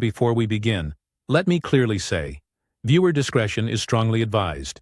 Before we begin, let me clearly say, viewer discretion is strongly advised.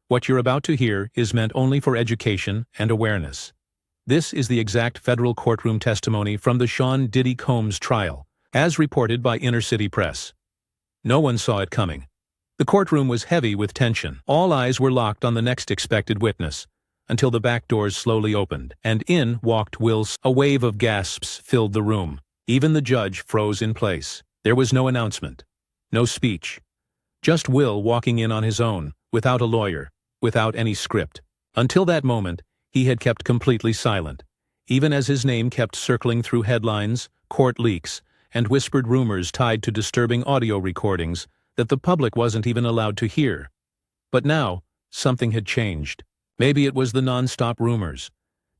What you're about to hear is meant only for education and awareness. This is the exact federal courtroom testimony from the Sean Diddy Combs trial, as reported by Inner City Press. No one saw it coming. The courtroom was heavy with tension. All eyes were locked on the next expected witness, until the back doors slowly opened, and in walked WillSmith. A wave of gasps filled the room. Even the judge froze in place. There was no announcement, no speech. Just Will walking in on his own, without a lawyer, without any script. Until that moment, he had kept completely silent, even as his name kept circling through headlines, court leaks, and whispered rumors tied to disturbing audio recordings that the public wasn't even allowed to hear. But now, something had changed. Maybe it was the non-stop rumors.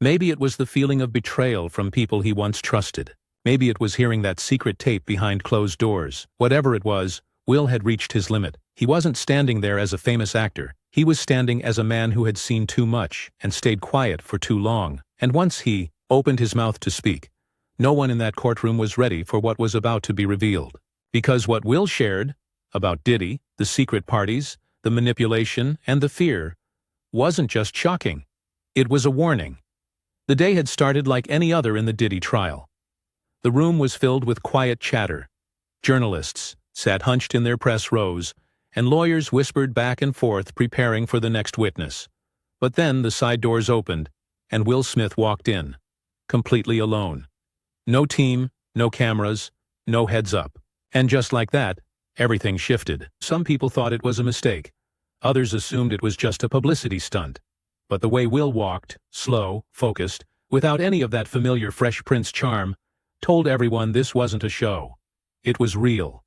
Maybe it was the feeling of betrayal from people he once trusted. Maybe it was hearing that secret tape behind closed doors. Whatever it was, Will had reached his limit. He wasn't standing there as a famous actor. He was standing as a man who had seen too much and stayed quiet for too long. And once he opened his mouth to speak, no one in that courtroom was ready for what was about to be revealed. Because what Will shared about Diddy, the secret parties, the manipulation, and the fear wasn't just shocking. It was a warning. The day had started like any other in the Diddy trial. The room was filled with quiet chatter. Journalists sat hunched in their press rows, and lawyers whispered back and forth preparing for the next witness. But then the side doors opened, and WillSmith walked in, completely alone. No team, no cameras, no heads up. And just like that, everything shifted. Some people thought it was a mistake. Others assumed it was just a publicity stunt. But the way Will walked, slow, focused, without any of that familiar Fresh Prince charm, told everyone this wasn't a show. It was real.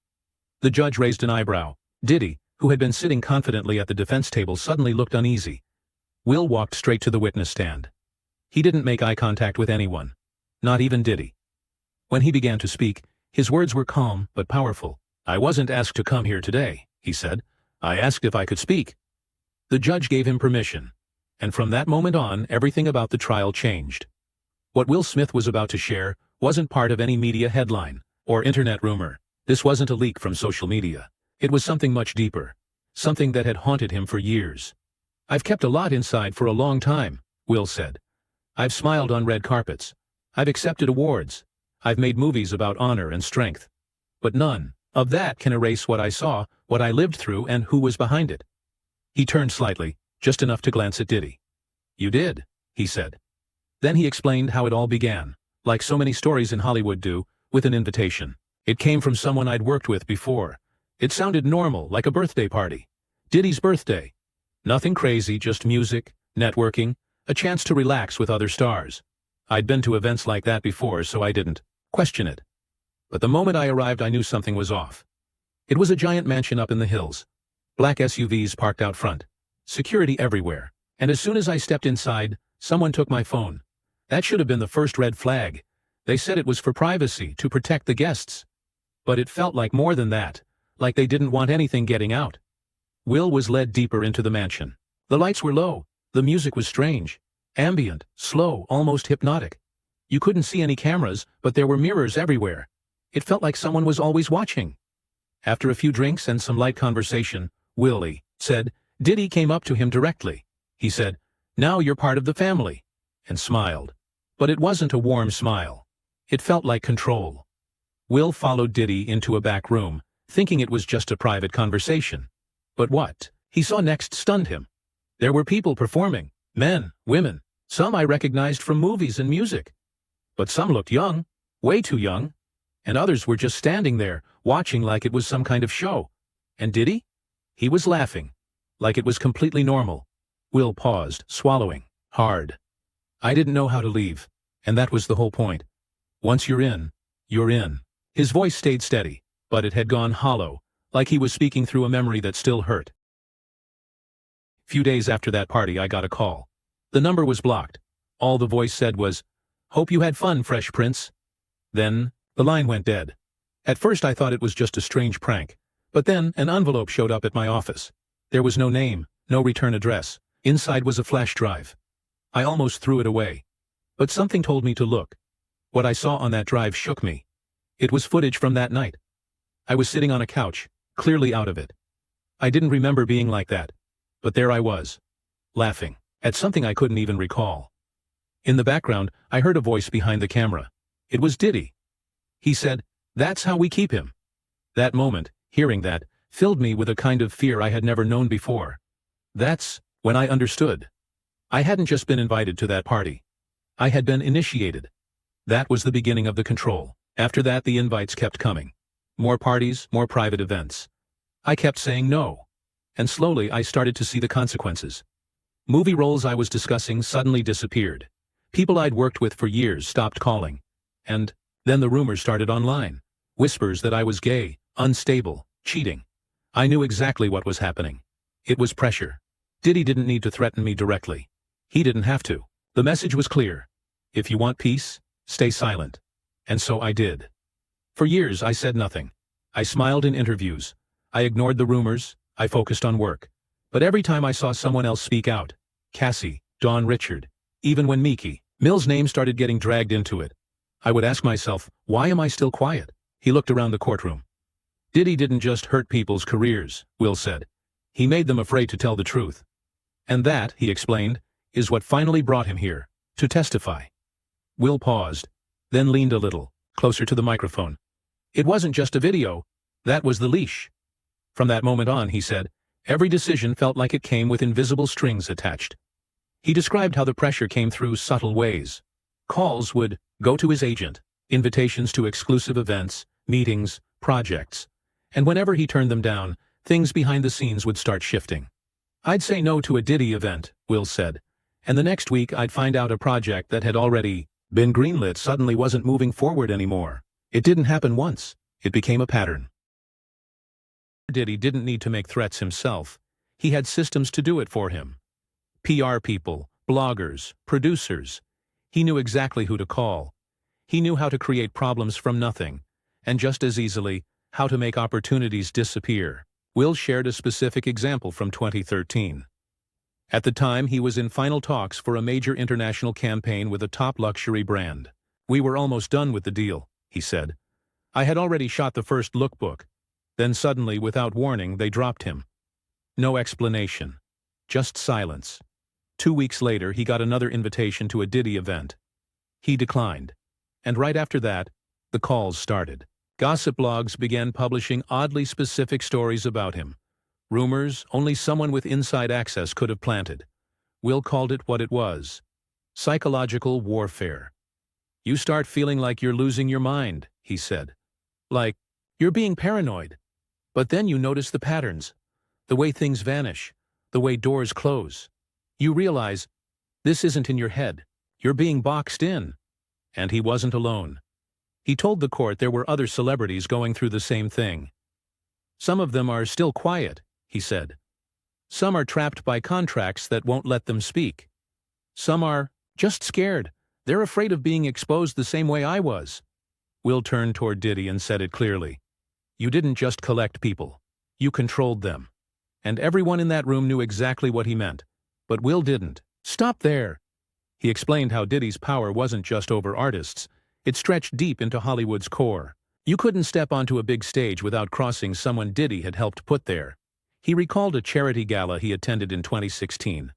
The judge raised an eyebrow. Diddy, who had been sitting confidently at the defense table, suddenly looked uneasy. Will walked straight to the witness stand. He didn't make eye contact with anyone, not even Diddy. When he began to speak, his words were calm but powerful. "I wasn't asked to come here today," he said. "I asked if I could speak." The judge gave him permission, and from that moment on, everything about the trial changed. What WillSmith was about to share wasn't part of any media headline or internet rumor. This wasn't a leak from social media. It was something much deeper, something that had haunted him for years. "I've kept a lot inside for a long time," Will said. "I've smiled on red carpets. I've accepted awards. I've made movies about honor and strength. But none of that can erase what I saw, what I lived through, and who was behind it." He turned slightly, just enough to glance at Diddy. "You did," he said. Then he explained how it all began, like so many stories in Hollywood do, with an invitation. "It came from someone I'd worked with before. It sounded normal, like a birthday party. Diddy's birthday. Nothing crazy, just music, networking, a chance to relax with other stars. I'd been to events like that before, so I didn't question it. But the moment I arrived, I knew something was off. It was a giant mansion up in the hills. Black SUVs parked out front. Security everywhere. And as soon as I stepped inside, someone took my phone. That should have been the first red flag. They said it was for privacy, to protect the guests. But it felt like more than that, like they didn't want anything getting out." Will was led deeper into the mansion. The lights were low. The music was strange. Ambient, slow, almost hypnotic. You couldn't see any cameras, but there were mirrors everywhere. It felt like someone was always watching. After a few drinks and some light conversation, Willie said, Diddy came up to him directly. He said, "Now you're part of the family," and smiled. But it wasn't a warm smile. It felt like control. Will followed Diddy into a back room, thinking it was just a private conversation. But what he saw next stunned him. There were people performing, men, women, some I recognized from movies and music. But some looked young, way too young, and others were just standing there, watching like it was some kind of show. And Diddy? He was laughing, like it was completely normal. Will paused, swallowing hard. I didn't know how to leave, and that was the whole point. Once you're in, you're in. His voice stayed steady, but it had gone hollow, like he was speaking through a memory that still hurt. Few days after that party, I got a call. The number was blocked. All the voice said was, "Hope you had fun, Fresh Prince." Then, the line went dead. At first I thought it was just a strange prank, but then an envelope showed up at my office. There was no name, no return address. Inside was a flash drive. I almost threw it away. But something told me to look. What I saw on that drive shook me. It was footage from that night. I was sitting on a couch, clearly out of it. I didn't remember being like that. But there I was, laughing at something I couldn't even recall. In the background, I heard a voice behind the camera. It was Diddy. He said, "That's how we keep him." That moment, hearing that, filled me with a kind of fear I had never known before. That's when I understood. I hadn't just been invited to that party. I had been initiated. That was the beginning of the control. After that, the invites kept coming. More parties, more private events. I kept saying no. And slowly I started to see the consequences. Movie roles I was discussing suddenly disappeared. People I'd worked with for years stopped calling. And then the rumors started online. Whispers that I was gay, unstable, cheating. I knew exactly what was happening. It was pressure. Diddy didn't need to threaten me directly. He didn't have to. The message was clear. If you want peace, stay silent. And so I did. For years I said nothing. I smiled in interviews. I ignored the rumors. I focused on work. But every time I saw someone else speak out, Cassie, Dawn Richard, even when Meeky Mill's name started getting dragged into it, I would ask myself, why am I still quiet? He looked around the courtroom. Diddy didn't just hurt people's careers, Will said. He made them afraid to tell the truth. And that, he explained, is what finally brought him here, to testify. Will paused, then leaned a little, closer to the microphone. It wasn't just a video, that was the leash. From that moment on, he said, every decision felt like it came with invisible strings attached. He described how the pressure came through subtle ways. Calls would go to his agent, invitations to exclusive events, meetings, projects. And whenever he turned them down, things behind the scenes would start shifting. I'd say no to a Diddy event, Will said, and the next week I'd find out a project that had already been greenlit suddenly wasn't moving forward anymore. It didn't happen once. It became a pattern. Diddy didn't need to make threats himself. He had systems to do it for him. PR people, bloggers, producers. He knew exactly who to call. He knew how to create problems from nothing, and just as easily, how to make opportunities disappear. Will shared a specific example from 2013. At the time, he was in final talks for a major international campaign with a top luxury brand. We were almost done with the deal, he said. I had already shot the first lookbook. Then suddenly, without warning, they dropped him. No explanation. Just silence. 2 weeks later, he got another invitation to a Diddy event. He declined. And right after that, the calls started. Gossip blogs began publishing oddly specific stories about him. Rumors only someone with inside access could have planted. Will called it what it was. Psychological warfare. You start feeling like you're losing your mind, he said. Like, you're being paranoid. But then you notice the patterns. The way things vanish. The way doors close. You realize, this isn't in your head. You're being boxed in. And he wasn't alone. He told the court there were other celebrities going through the same thing. Some of them are still quiet, he said. Some are trapped by contracts that won't let them speak. Some are just scared. They're afraid of being exposed the same way I was. Will turned toward Diddy and said it clearly. You didn't just collect people. You controlled them. And everyone in that room knew exactly what he meant. But Will didn't. Stop there. He explained how Diddy's power wasn't just over artists. It stretched deep into Hollywood's core. You couldn't step onto a big stage without crossing someone Diddy had helped put there. He recalled a charity gala he attended in 2016.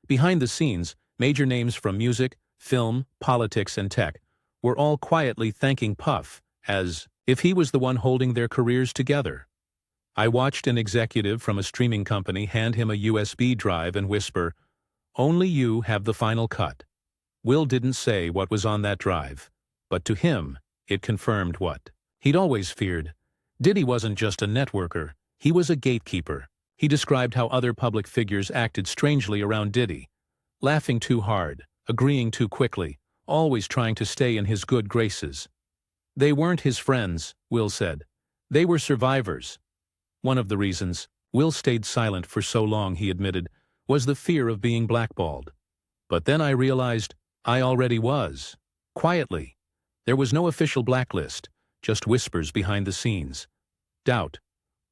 Behind the scenes, major names from music, film, politics, and tech were all quietly thanking Puff, as if he was the one holding their careers together. I watched an executive from a streaming company hand him a USB drive and whisper, "Only you have the final cut." Will didn't say what was on that drive, but to him, it confirmed what he'd always feared. Diddy wasn't just a networker, he was a gatekeeper. He described how other public figures acted strangely around Diddy, laughing too hard, agreeing too quickly, always trying to stay in his good graces. They weren't his friends, Will said. They were survivors. One of the reasons Will stayed silent for so long, he admitted, was the fear of being blackballed. But then I realized I already was. Quietly. There was no official blacklist, just whispers behind the scenes. Doubt.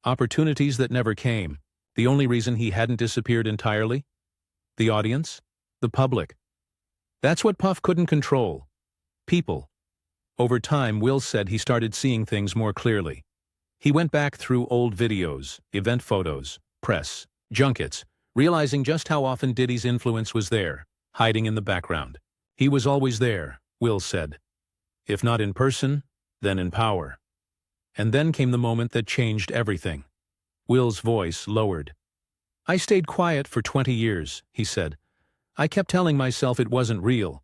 Opportunities that never came. The only reason he hadn't disappeared entirely? The audience? The public. That's what Puff couldn't control. People. Over time, Will said he started seeing things more clearly. He went back through old videos, event photos, press, junkets, realizing just how often Diddy's influence was there, hiding in the background. He was always there, Will said. If not in person, then in power. And then came the moment that changed everything. Will's voice lowered. I stayed quiet for 20 years, he said. I kept telling myself it wasn't real,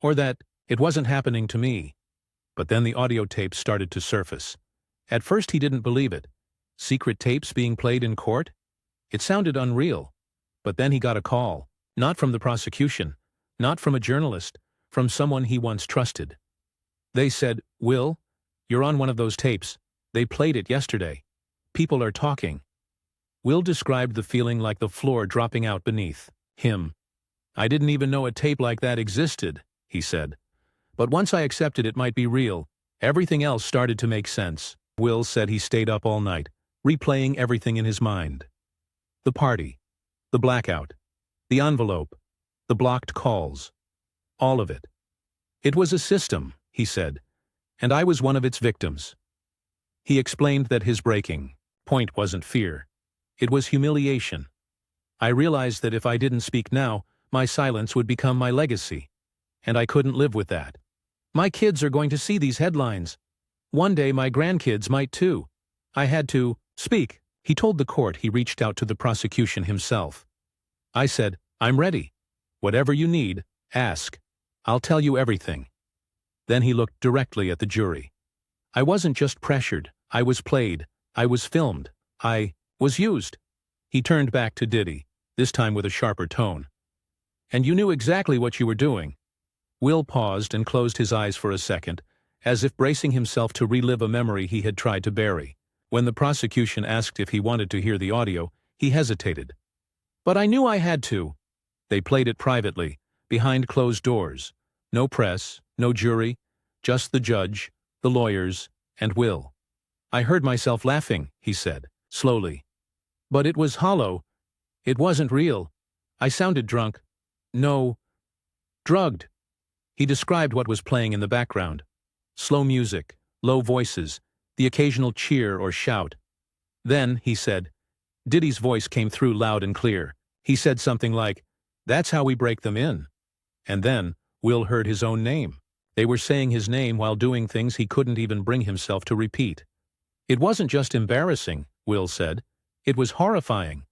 or that it wasn't happening to me. But then the audio tapes started to surface. At first he didn't believe it. Secret tapes being played in court? It sounded unreal. But then he got a call, not from the prosecution, not from a journalist, from someone he once trusted. They said, Will, you're on one of those tapes. They played it yesterday. People are talking. Will described the feeling like the floor dropping out beneath him. I didn't even know a tape like that existed, he said. But once I accepted it might be real, everything else started to make sense. Will said he stayed up all night, replaying everything in his mind. The party, the blackout, the envelope, the blocked calls. All of it. It was a system, he said, and I was one of its victims. He explained that his breaking point wasn't fear. It was humiliation. I realized that if I didn't speak now, my silence would become my legacy. And I couldn't live with that. My kids are going to see these headlines. One day my grandkids might too. I had to speak. He told the court he reached out to the prosecution himself. I said, I'm ready. Whatever you need, ask. I'll tell you everything. Then he looked directly at the jury. I wasn't just pressured. I was played. I was filmed. I was used. He turned back to Diddy, this time with a sharper tone. And you knew exactly what you were doing. Will paused and closed his eyes for a second, as if bracing himself to relive a memory he had tried to bury. When the prosecution asked if he wanted to hear the audio, he hesitated. But I knew I had to. They played it privately, behind closed doors. No press, no jury, just the judge, the lawyers, and Will. I heard myself laughing, he said, slowly. But it was hollow. It wasn't real. I sounded drunk. No. Drugged. He described what was playing in the background. Slow music, low voices, the occasional cheer or shout. Then, he said, Diddy's voice came through loud and clear. He said something like, that's how we break them in. And then, Will heard his own name. They were saying his name while doing things he couldn't even bring himself to repeat. It wasn't just embarrassing, Will said. It was horrifying.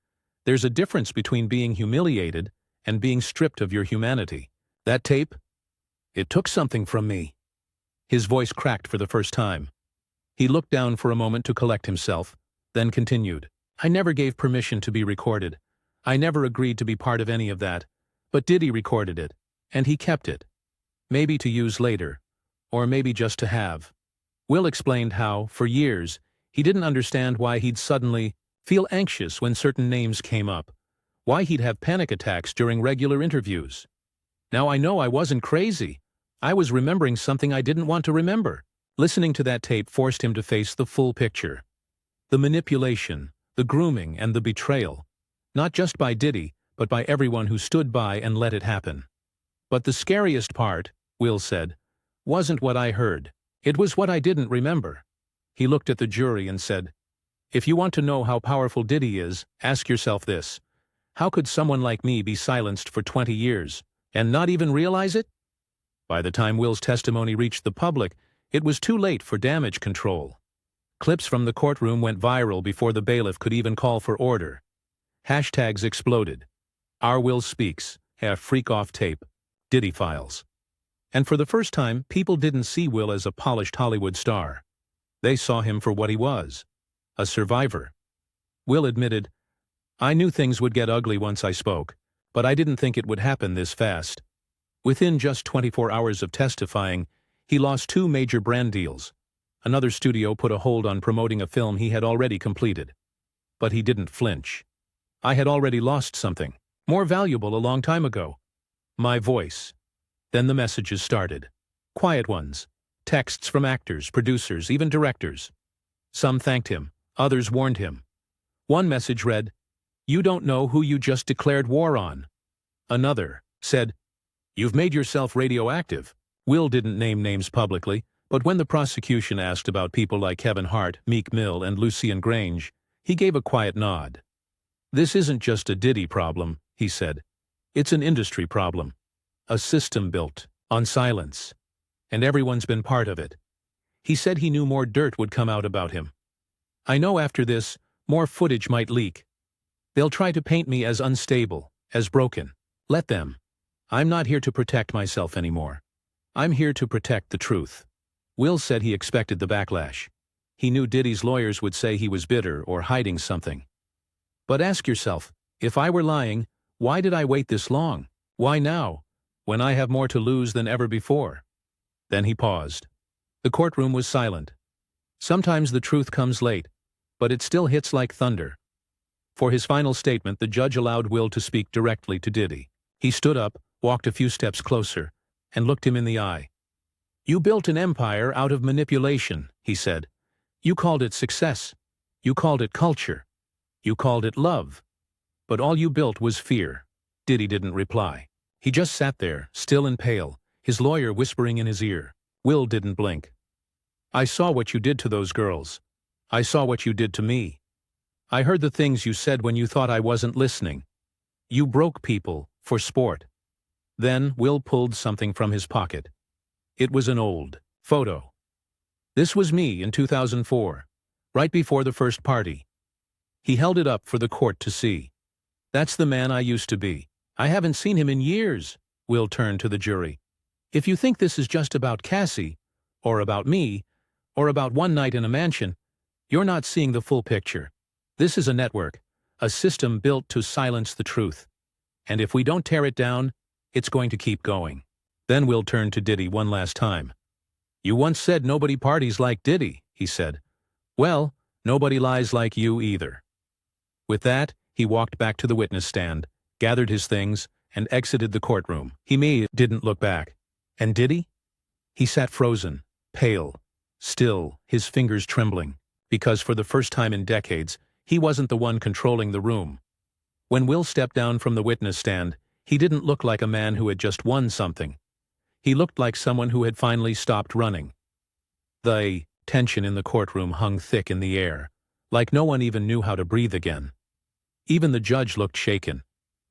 There's a difference between being humiliated and being stripped of your humanity. That tape? It took something from me. His voice cracked for the first time. He looked down for a moment to collect himself, then continued. I never gave permission to be recorded. I never agreed to be part of any of that. But Diddy recorded it, and he kept it. Maybe to use later, or maybe just to have. Will explained how, for years, he didn't understand why he'd suddenly feel anxious when certain names came up, why he'd have panic attacks during regular interviews. Now I know I wasn't crazy. I was remembering something I didn't want to remember. Listening to that tape forced him to face the full picture. The manipulation, the grooming, and the betrayal. Not just by Diddy, but by everyone who stood by and let it happen. But the scariest part, Will said, wasn't what I heard. It was what I didn't remember. He looked at the jury and said, if you want to know how powerful Diddy is, ask yourself this. How could someone like me be silenced for 20 years, and not even realize it? By the time Will's testimony reached the public, it was too late for damage control. Clips from the courtroom went viral before the bailiff could even call for order. Hashtags exploded. Our Will speaks, a freak-off tape, Diddy files. And for the first time, people didn't see Will as a polished Hollywood star. They saw him for what he was. A survivor. Will admitted, I knew things would get ugly once I spoke, but I didn't think it would happen this fast. Within just 24 hours of testifying, he lost 2 major brand deals. Another studio put a hold on promoting a film he had already completed. But he didn't flinch. I had already lost something, more valuable a long time ago. My voice. Then the messages started. Quiet ones. Texts from actors, producers, even directors. Some thanked him. Others warned him. One message read, you don't know who you just declared war on. Another said, you've made yourself radioactive. Will didn't name names publicly, But when the prosecution asked about people like Kevin Hart, Meek Mill, and Lucien Grange, he gave a quiet nod. "This isn't just a Diddy problem," he said. "It's an industry problem. A system built on silence. And everyone's been part of it." He said he knew more dirt would come out about him. "I know after this, more footage might leak. They'll try to paint me as unstable, as broken. Let them. I'm not here to protect myself anymore. I'm here to protect the truth." Will said he expected the backlash. He knew Diddy's lawyers would say he was bitter or hiding something. "But ask yourself, if I were lying, why did I wait this long? Why now, when I have more to lose than ever before?" Then he paused. The courtroom was silent. Sometimes the truth comes late, but it still hits like thunder. For his final statement, the judge allowed Will to speak directly to Diddy. He stood up, walked a few steps closer, and looked him in the eye. "You built an empire out of manipulation," he said. "You called it success. You called it culture. You called it love. But all you built was fear." Diddy didn't reply. He just sat there, still and pale, his lawyer whispering in his ear. Will didn't blink. "I saw what you did to those girls. I saw what you did to me. I heard the things you said when you thought I wasn't listening. You broke people for sport." Then Will pulled something from his pocket. It was an old photo. "This was me in 2004, right before the first party." He held it up for the court to see. "That's the man I used to be. I haven't seen him in years." Will turned to the jury. "If you think this is just about Cassie, or about me, or about one night in a mansion, you're not seeing the full picture. This is a network, a system built to silence the truth. And if we don't tear it down, it's going to keep going." Then Will turned to Diddy one last time. "You once said nobody parties like Diddy," he said. "Well, nobody lies like you either." With that, he walked back to the witness stand, gathered his things, and exited the courtroom. He didn't look back. And Diddy? He sat frozen, pale, still, his fingers trembling, because for the first time in decades, he wasn't the one controlling the room. When Will stepped down from the witness stand, he didn't look like a man who had just won something. He looked like someone who had finally stopped running. The tension in the courtroom hung thick in the air, like no one even knew how to breathe again. Even the judge looked shaken.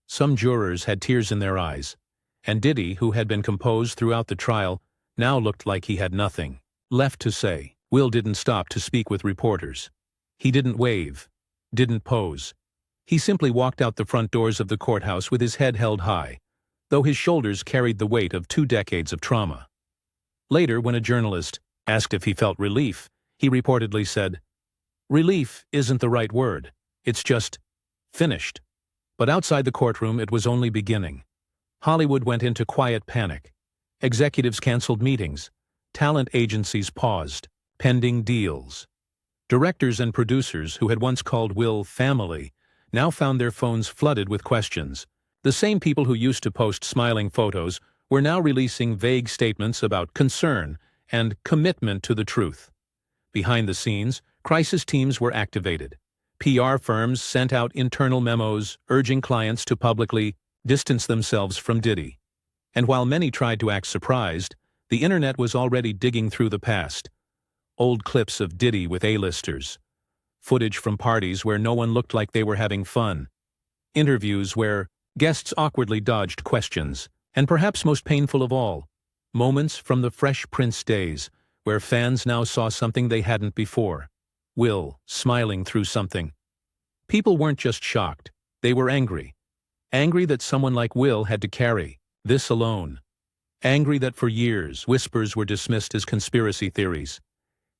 Some jurors had tears in their eyes, and Diddy, who had been composed throughout the trial, now looked like he had nothing left to say. Will didn't stop to speak with reporters. He didn't wave, didn't pose. He simply walked out the front doors of the courthouse with his head held high, though his shoulders carried the weight of 2 decades of trauma. Later, when a journalist asked if he felt relief, he reportedly said, "Relief isn't the right word. It's just finished." But outside the courtroom, it was only beginning. Hollywood went into quiet panic. Executives canceled meetings. Talent agencies paused, pending deals. Directors and producers who had once called Will family now found their phones flooded with questions. The same people who used to post smiling photos were now releasing vague statements about concern and commitment to the truth. Behind the scenes, crisis teams were activated. PR firms sent out internal memos urging clients to publicly distance themselves from Diddy. And while many tried to act surprised, the internet was already digging through the past. Old clips of Diddy with A-listers, footage from parties where no one looked like they were having fun, interviews where guests awkwardly dodged questions, and perhaps most painful of all, moments from the Fresh Prince days where fans now saw something they hadn't before. Will, smiling through something. People weren't just shocked, they were angry. Angry that someone like Will had to carry this alone. Angry that for years whispers were dismissed as conspiracy theories.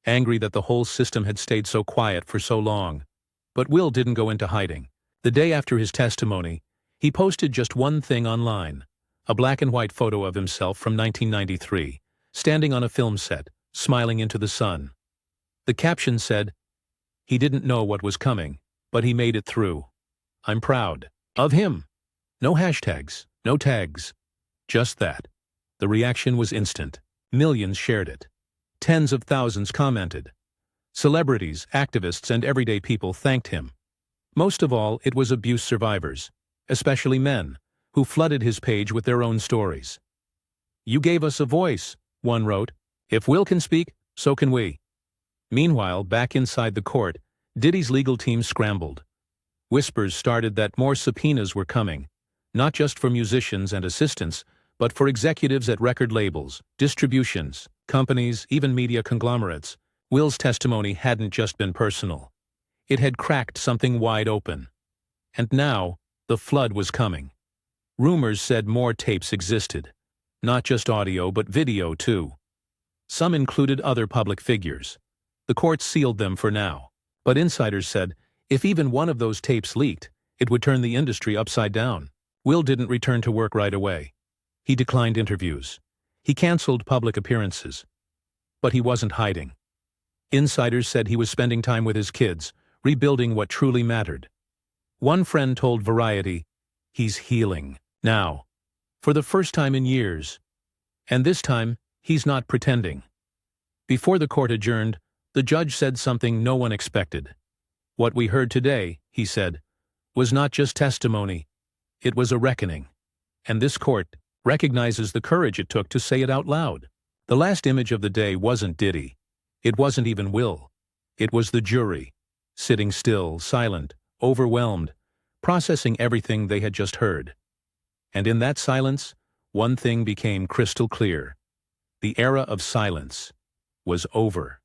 Angry that the whole system had stayed so quiet for so long. But Will didn't go into hiding. The day after his testimony, he posted just one thing online, a black and white photo of himself from 1993, standing on a film set, smiling into the sun. The caption said, "He didn't know what was coming, but he made it through. I'm proud of him." No hashtags, no tags, just that. The reaction was instant. Millions shared it. Tens of thousands commented. Celebrities, activists, and everyday people thanked him. Most of all, it was abuse survivors, especially men, who flooded his page with their own stories. "You gave us a voice," one wrote. If Will can speak, so can we. Meanwhile, back inside the court, Diddy's legal team scrambled. Whispers started that more subpoenas were coming, not just for musicians and assistants, but for executives at record labels, distributions, companies, even media conglomerates. Will's testimony hadn't just been personal. It had cracked something wide open. And now, the flood was coming. Rumors said more tapes existed. Not just audio, but video, too. Some included other public figures. The court sealed them for now. But insiders said, if even one of those tapes leaked, it would turn the industry upside down. Will didn't return to work right away. He declined interviews. He canceled public appearances. But he wasn't hiding. Insiders said he was spending time with his kids, rebuilding what truly mattered. One friend told Variety, he's healing now, for the first time in years. And this time, he's not pretending. Before the court adjourned, the judge said something no one expected. What we heard today, he said, was not just testimony, it was a reckoning. And this court recognizes the courage it took to say it out loud. The last image of the day wasn't Diddy. It wasn't even Will. It was the jury, sitting still, silent, overwhelmed, processing everything they had just heard. And in that silence, one thing became crystal clear. The era of silence was over.